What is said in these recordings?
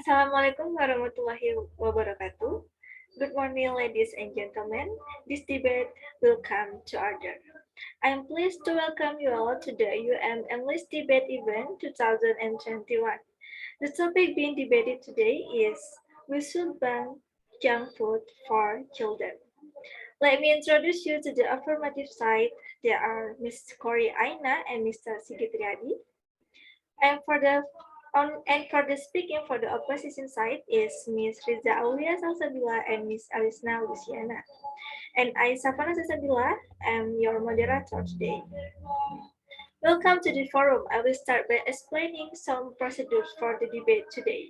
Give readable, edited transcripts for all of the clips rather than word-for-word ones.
Assalamualaikum warahmatullahi wabarakatuh. Good morning, ladies and gentlemen. This debate will come to order. I am pleased to welcome you all to the English Debate Event 2021. The topic being debated today is we should ban junk food for children. Let me introduce you to the affirmative side. There are Ms. Qorrie Aina and Mr. Sigit Riyadi. And for the speaking for the opposition side is Ms. Riza Aulia Salsabila and Ms. Elisna Lusiana. And I, Shafanah Shalsabillah, am your moderator today. Welcome to the forum. I will start by explaining some procedures for the debate today.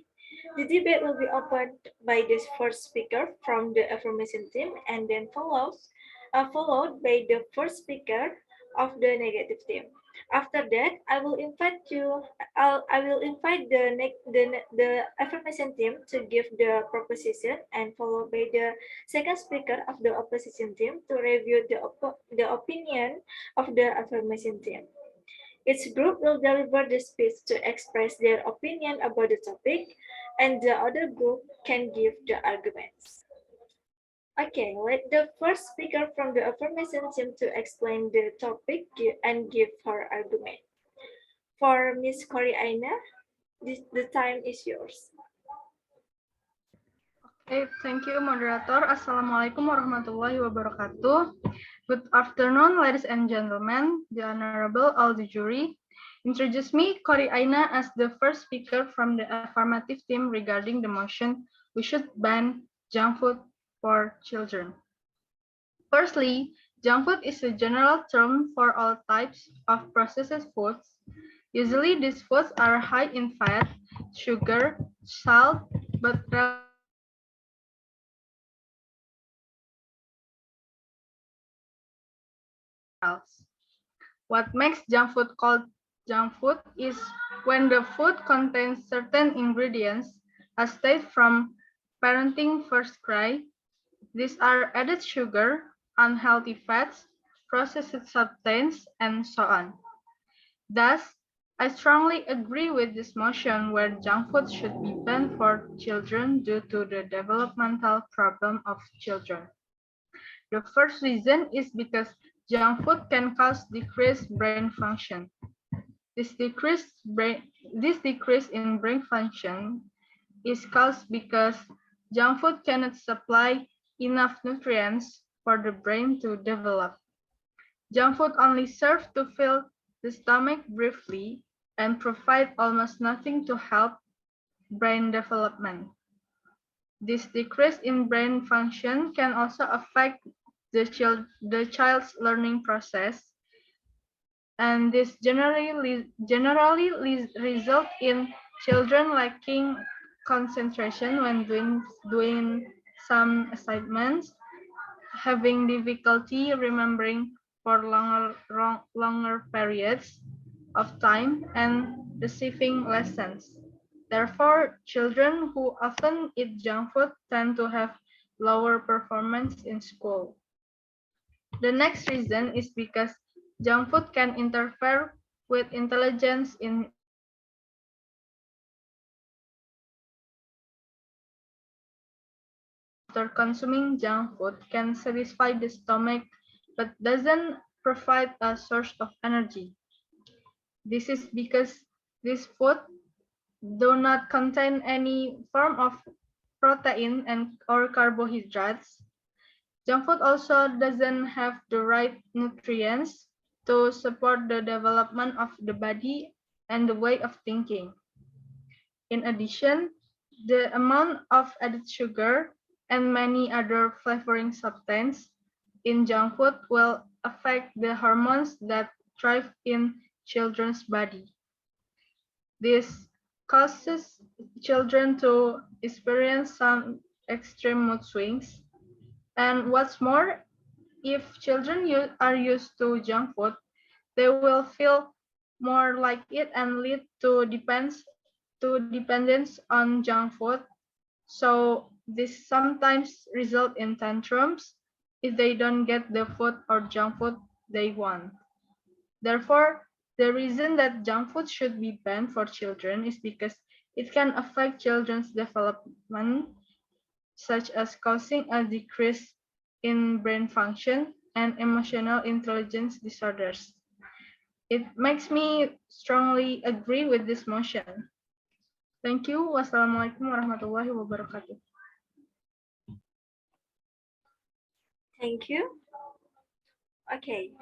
The debate will be opened by the first speaker from the affirmation team and then followed by the first speaker of the negative team. After that, I will invite the affirmation team to give the proposition and followed by the second speaker of the opposition team to review the opinion of the affirmation team. Each group will deliver the speech to express their opinion about the topic, and the other group can give the arguments. Okay, let the first speaker from the affirmation team to explain the topic and give her argument. For Ms. Qorrie Aina, the time is yours. Okay, thank you, moderator. Assalamualaikum warahmatullahi wabarakatuh. Good afternoon, ladies and gentlemen, the honorable all the jury. Introduce me, Qorrie Aina, as the first speaker from the affirmative team regarding the motion we should ban junk food for children. Firstly, junk food is a general term for all types of processed foods. Usually, these foods are high in fat, sugar, salt, but what makes junk food called junk food is when the food contains certain ingredients, as stated from Parenting First Cry. These are added sugar, unhealthy fats, processed substances, and so on. Thus, I strongly agree with this motion where junk food should be banned for children due to the developmental problem of children. The first reason is because junk food can cause decreased brain function. This decrease in brain function is caused because junk food cannot supply enough nutrients for the brain to develop. Junk food only serves to fill the stomach briefly and provide almost nothing to help brain development. This decrease in brain function can also affect the child's learning process, and this generally result in children lacking concentration when doing some assignments, having difficulty remembering for longer periods of time, and receiving lessons. Therefore, children who often eat junk food tend to have lower performance in school. The next reason is because junk food can interfere with intelligence in after consuming junk food can satisfy the stomach but doesn't provide a source of energy. This is because this food do not contain any form of protein or carbohydrates. Junk food also doesn't have the right nutrients to support the development of the body and the way of thinking. In addition, the amount of added sugar and many other flavoring substances in junk food will affect the hormones that thrive in children's body. This causes children to experience some extreme mood swings. And what's more, if children are used to junk food, they will feel more like it and lead to dependence on junk food. So this sometimes result in tantrums if they don't get the food or junk food they want. Therefore, the reason that junk food should be banned for children is because It can affect children's development, such as causing a decrease in brain function and emotional intelligence disorders. It makes me strongly agree with this motion. Thank you. Wassalamualaikum warahmatullahi wabarakatuh. Thank you. Okay.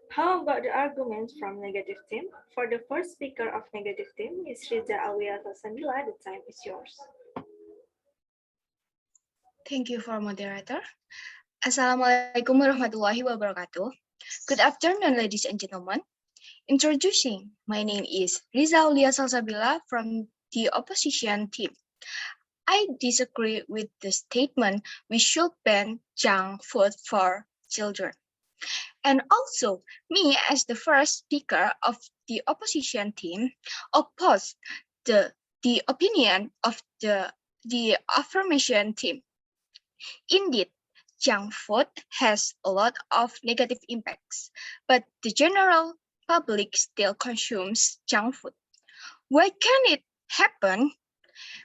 How about the arguments from negative team? For the first speaker of negative team is Riza, Aulia, Salsabila. The time is yours. Thank you for moderator. Assalamualaikum warahmatullahi wabarakatuh. Good afternoon, ladies and gentlemen. Introducing, my name is Riza Aulia Salsabila from the opposition team. I disagree with the statement we should ban junk food for children. And also, me as the first speaker of the opposition team oppose the opinion of the affirmation team. Indeed, junk food has a lot of negative impacts, but the general public still consumes junk food. Why can it happen?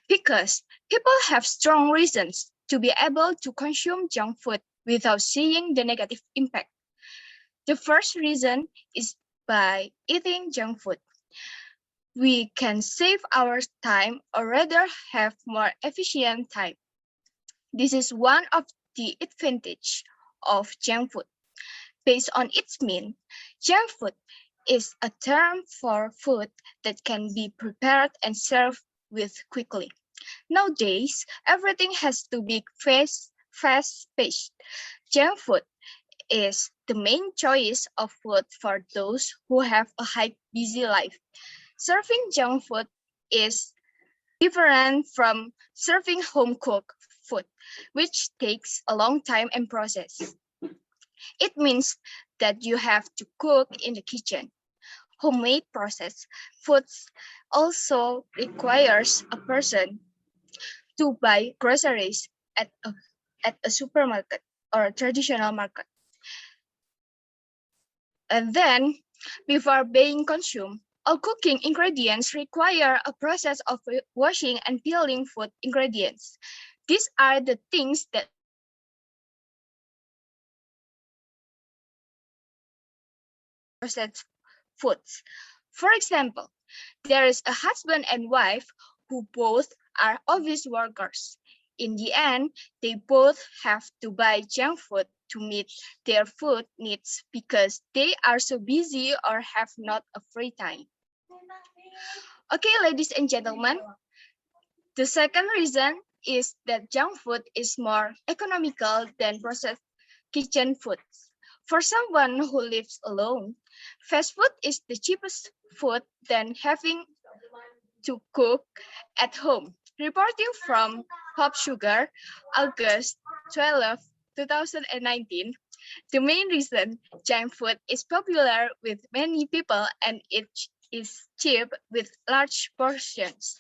Because people have strong reasons to be able to consume junk food without seeing the negative impact. The first reason is by eating junk food. We can save our time or rather have more efficient time. This is one of the advantage of junk food. Based on its meaning, junk food is a term for food that can be prepared and served with quickly. Nowadays, everything has to be fast-paced. Junk food is the main choice of food for those who have a high busy life. Serving junk food is different from serving home-cooked food, which takes a long time and process. It means that you have to cook in the kitchen. Homemade processed foods also requires a person to buy groceries at a supermarket or a traditional market. And then, before being consumed, all cooking ingredients require a process of washing and peeling food ingredients. These are the things that processed foods. For example, there is a husband and wife who both are office workers. In the end, they both have to buy junk food to meet their food needs because they are so busy or have not a free time. Okay, ladies and gentlemen, the second reason is that junk food is more economical than processed kitchen foods. For someone who lives alone, fast food is the cheapest food than having to cook at home. Reporting from Pop Sugar, August 12, 2019, the main reason junk food is popular with many people and it is cheap with large portions.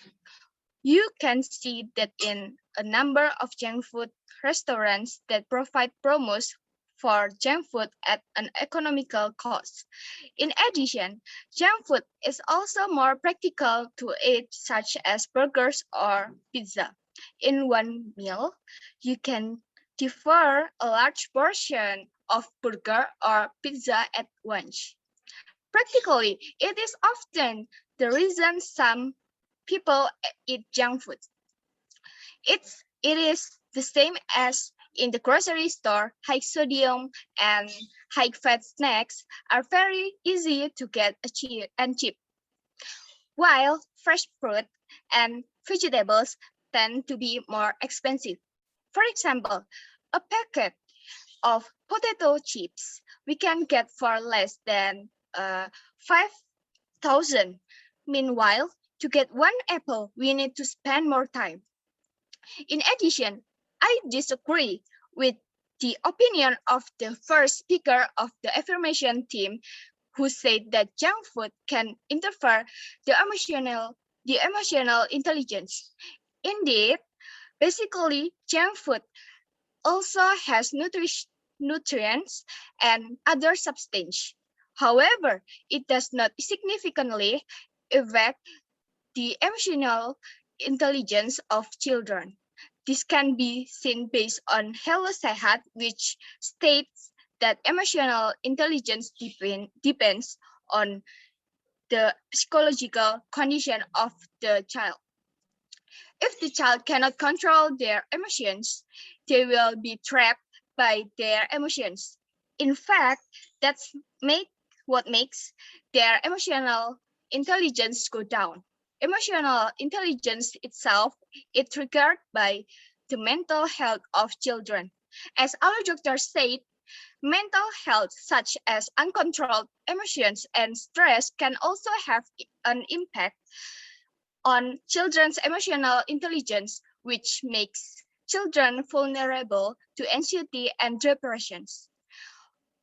You can see that in a number of junk food restaurants that provide promos for junk food at an economical cost. In addition, junk food is also more practical to eat, such as burgers or pizza. In one meal, you can devour a large portion of burger or pizza at once. Practically, it is often the reason some people eat junk food. It is the same as in the grocery store. High sodium and high fat snacks are very easy to get cheap, while fresh fruit and vegetables tend to be more expensive. For example, a packet of potato chips we can get for less than 5,000. Meanwhile, to get one apple, we need to spend more time. In addition, I disagree with the opinion of the first speaker of the affirmation team who said that junk food can interfere the emotional intelligence. Indeed, basically, junk food also has nutrients and other substances. However, it does not significantly affect the emotional intelligence of children. This can be seen based on Hello Sehat, which states that emotional intelligence depends on the psychological condition of the child. If the child cannot control their emotions, they will be trapped by their emotions. In fact, that's what makes their emotional intelligence go down. Emotional intelligence itself is triggered by the mental health of children. As our doctor said, mental health such as uncontrolled emotions and stress can also have an impact on children's emotional intelligence, which makes children vulnerable to anxiety and depressions.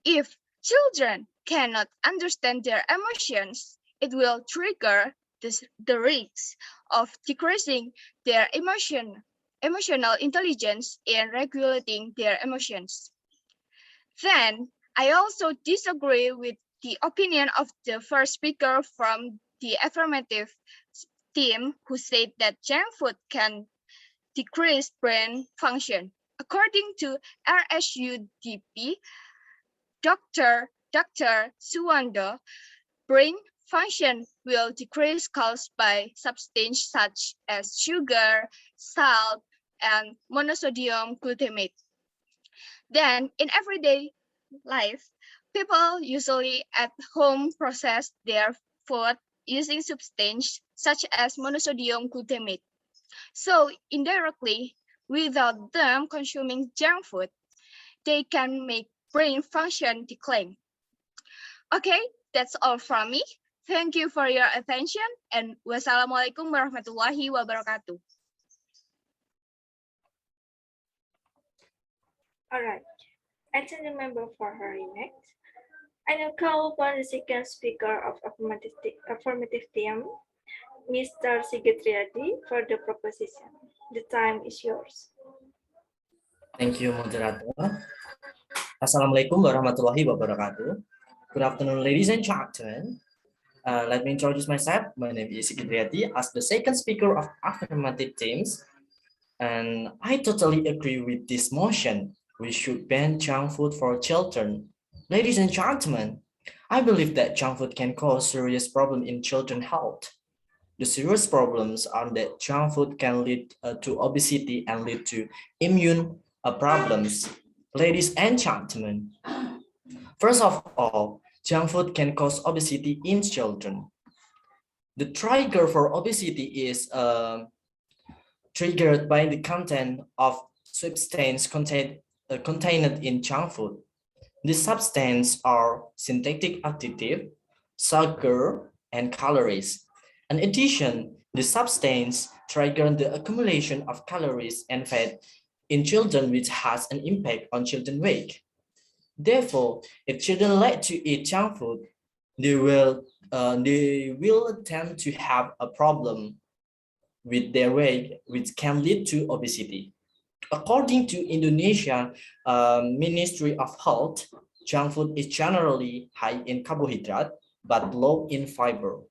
If children cannot understand their emotions, it will trigger the risk of decreasing their emotional intelligence in regulating their emotions. Then, I also disagree with the opinion of the first speaker from the affirmative team who said that junk food can decrease brain function. According to RSUDP, Dr. Suwando, brain function will decrease caused by substances such as sugar, salt, and monosodium glutamate. Then, in everyday life, people usually at home process their food using substances such as monosodium glutamate. So indirectly, without them consuming junk food, they can make brain function decline. Okay, that's all from me. Thank you for your attention and wassalamualaikum warahmatullahi wabarakatuh. All right. I turn the member for her next. I now call upon the second speaker of affirmative team, Mr. Sigit Riyadi, for the proposition. The time is yours. Thank you, moderator. Assalamualaikum warahmatullahi wabarakatuh. Good afternoon, ladies and gentlemen. Let me introduce myself. My name is Sigit Riyadi as the second speaker of affirmative teams. And I totally agree with this motion. We should ban junk food for children. Ladies and gentlemen, I believe that junk food can cause serious problems in children's health. The serious problems are that junk food can lead to obesity and lead to immune problems. Ladies and gentlemen, first of all, junk food can cause obesity in children. The trigger for obesity is triggered by the content of substance contained in junk food. These substances are synthetic additive, sugar, and calories. In addition, the substance trigger the accumulation of calories and fat in children, which has an impact on children's weight. Therefore, if children like to eat junk food, they will tend to have a problem with their weight, which can lead to obesity. According to Indonesia Ministry of Health, junk food is generally high in carbohydrate but low in fiber.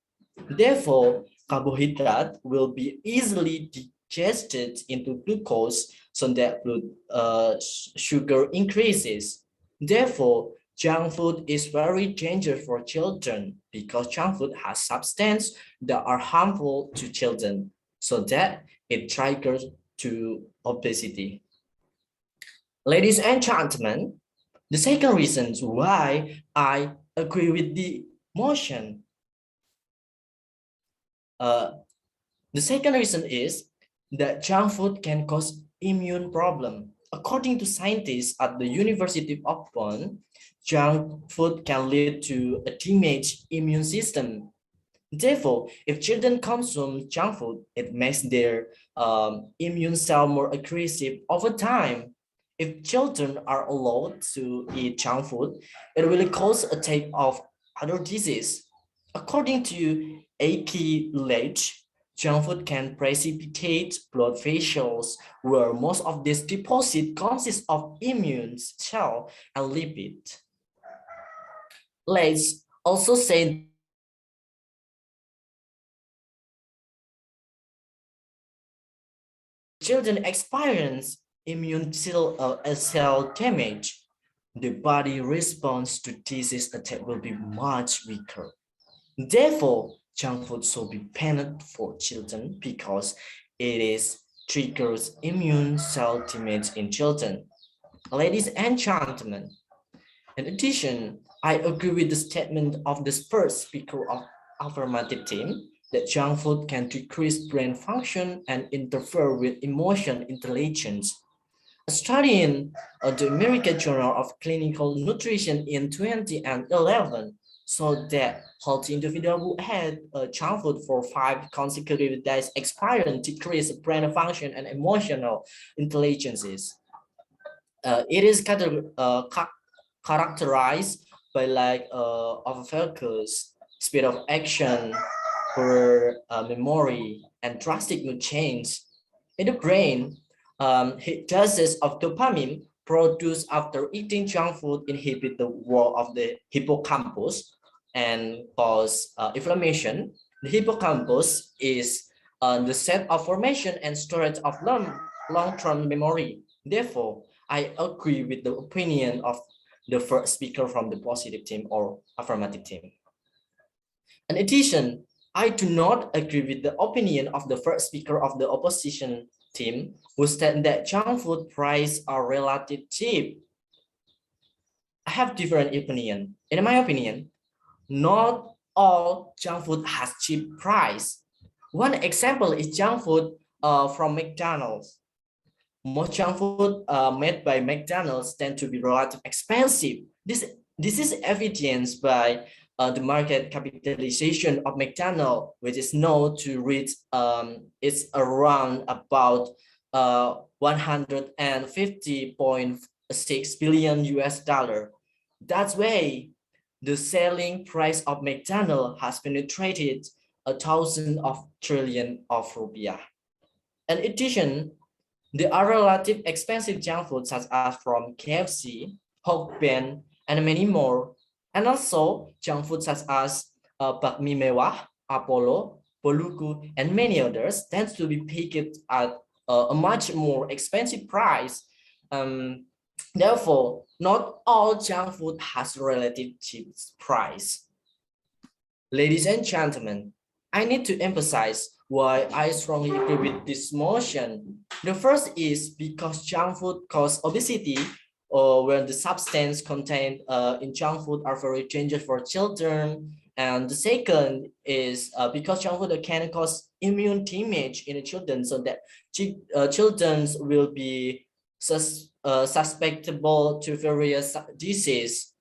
Therefore, carbohydrate will be easily digested into glucose so that sugar increases. Therefore, junk food is very dangerous for children because junk food has substances that are harmful to children, so that it triggers to obesity. Ladies and gentlemen, the second reason why I agree with the motion. The second reason is that junk food can cause immune problem. According to scientists at the University of Bonn, junk food can lead to a damaged immune system. Therefore, if children consume junk food, it makes their immune cell more aggressive over time. If children are allowed to eat junk food, it will cause a type of other disease. According to A.P. Leach, junk food can precipitate blood vessels, where most of this deposit consists of immune cell and lipid. Leach also said children experience immune cell damage, the body response to disease attack will be much weaker. Therefore, junk food should be banned for children because it is triggers immune cell damage in children. Ladies and gentlemen, in addition, I agree with the statement of the first speaker of affirmative team that junk food can decrease brain function and interfere with emotion intelligence. A study in the American Journal of Clinical Nutrition in 2011 showed that healthy individuals who had junk food for 5 consecutive days experienced decreased brain function and emotional intelligences. It is characterized by of focus, speed of action, poor memory, and drastic mood change. In the brain, doses of dopamine produced after eating junk food inhibit the work of the hippocampus and cause inflammation. The hippocampus is the set of formation and storage of long-term memory. Therefore, I agree with the opinion of the first speaker from the positive team or affirmative team. In addition, I do not agree with the opinion of the first speaker of the opposition team who said that junk food prices are relatively cheap. I have different opinion. In my opinion, not all junk food has cheap price. One example is junk food from McDonald's. Most junk food made by McDonald's tend to be relatively expensive. This is evidenced by the market capitalization of McDonald's, which is known to reach it's around about 150.6 billion US dollar. That's why the selling price of McDonald's has penetrated 1,000 of trillion of rupiah. In addition, there are relatively expensive junk food such as from KFC, Hot Ben, and many more. And also junk food such as bakmi mewah, Apollo, Boluku, and many others tends to be picked at a much more expensive price. Therefore, not all junk food has relative cheap price. Ladies and gentlemen, I need to emphasize why I strongly agree with this motion. The first is because junk food causes obesity, or when the substance contained in junk food are very dangerous for children. And the second is because junk food can cause immune damage in the children, so that children will be susceptible to various diseases.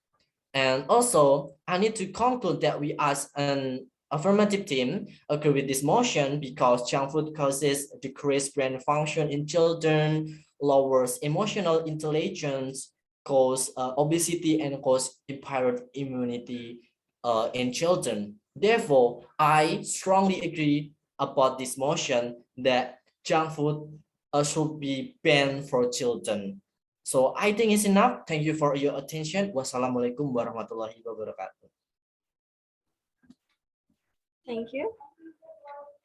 And also, I need to conclude that we as an affirmative team agree with this motion because junk food causes decreased brain function in children, lowers emotional intelligence, cause obesity, and cause impaired immunity in children. Therefore, I strongly agree about this motion that junk food should be banned for children. So I think it's enough. Thank you for your attention. Wassalamualaikum warahmatullahi wabarakatuh. Thank you.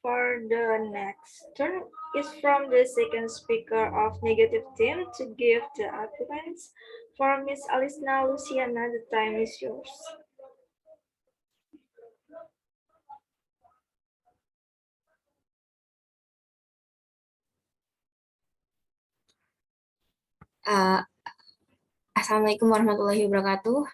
For the next turn is from the second speaker of negative team to give the arguments. For Miss Elisna Lusiana, the time is yours. Assalamualaikum warahmatullahi wabarakatuh.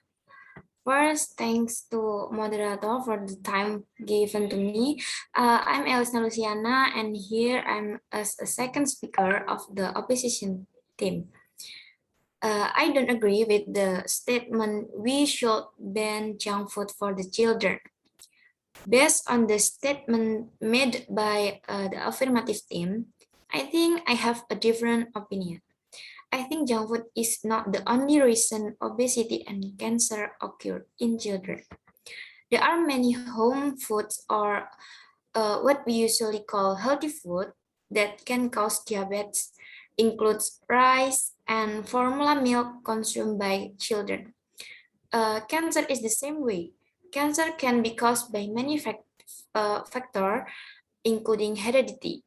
First, thanks to moderator for the time given to me. I'm Elisna Lusiana, and here I'm as a second speaker of the opposition team. I don't agree with the statement we should ban junk food for the children. Based on the statement made by the affirmative team, I think I have a different opinion. I think junk food is not the only reason obesity and cancer occur in children. There are many home foods or what we usually call healthy food that can cause diabetes, includes rice and formula milk consumed by children. Cancer is the same way. Cancer can be caused by many factors, including heredity.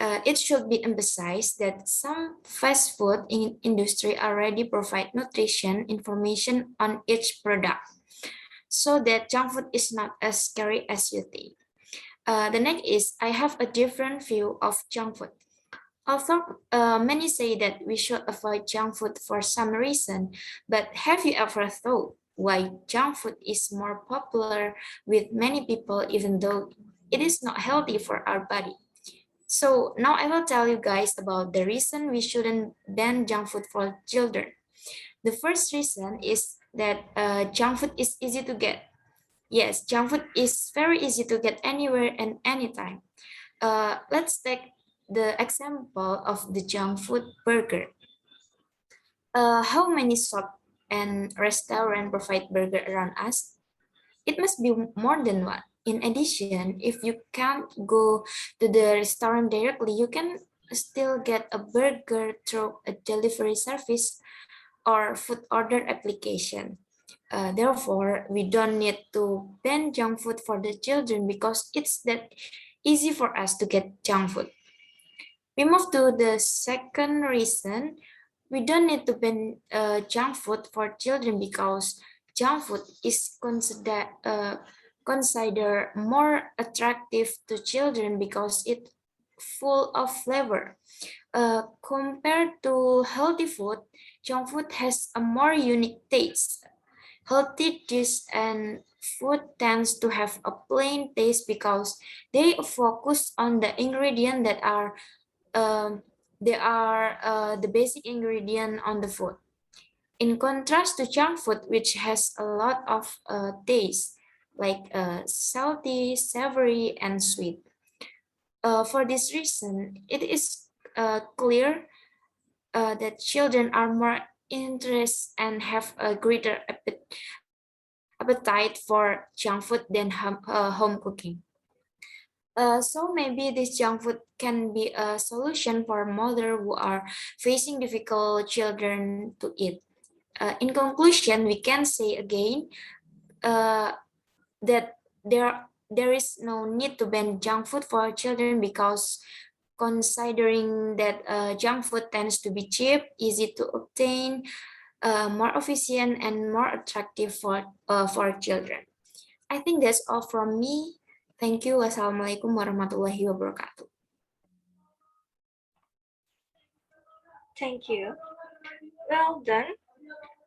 It should be emphasized that some fast food industry already provide nutrition information on each product, so that junk food is not as scary as you think. The next is I have a different view of junk food. Although many say that we should avoid junk food for some reason, but have you ever thought why junk food is more popular with many people even though it is not healthy for our body? So now I will tell you guys about the reason we shouldn't ban junk food for children. The first reason is that junk food is easy to get. Yes, junk food is very easy to get anywhere and anytime. Let's take the example of the junk food burger. How many shop and restaurant provide burger around us? It must be more than one. In addition, if you can't go to the restaurant directly, you can still get a burger through a delivery service or food order application. Therefore, we don't need to ban junk food for the children because it's that easy for us to get junk food. We move to the second reason. We don't need to ban junk food for children because junk food is considered more attractive to children because it's full of flavor. Compared to healthy food, junk food has a more unique taste. Healthy dish and food tends to have a plain taste because they focus on the ingredient that are the basic ingredient on the food. In contrast to junk food, which has a lot of taste, like salty, savory, and sweet. For this reason, it is clear that children are more interested and have a greater appetite for junk food than home cooking. So maybe this junk food can be a solution for mothers who are facing difficult children to eat. In conclusion, we can say again uh, that there is no need to ban junk food for children because considering that junk food tends to be cheap, easy to obtain, more efficient, and more attractive for children. I think that's all from me. Thank you. Wassalamualaikum warahmatullahi wabarakatuh. Thank you. Well done.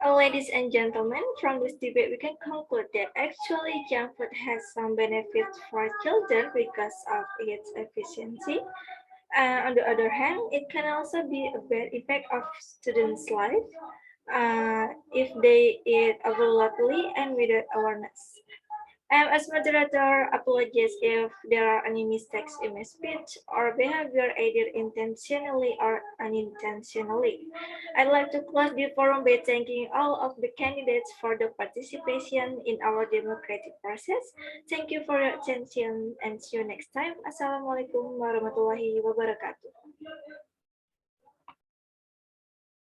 Ladies and gentlemen, from this debate, we can conclude that actually junk food has some benefits for children because of its efficiency. On the other hand, it can also be a bad effect of students' life if they eat overloadly and without awareness. As moderator, apologize if there are any mistakes in my speech or behavior, either intentionally or unintentionally. I'd like to close the forum by thanking all of the candidates for the participation in our democratic process. Thank you for your attention and see you next time. Assalamualaikum warahmatullahi wabarakatuh.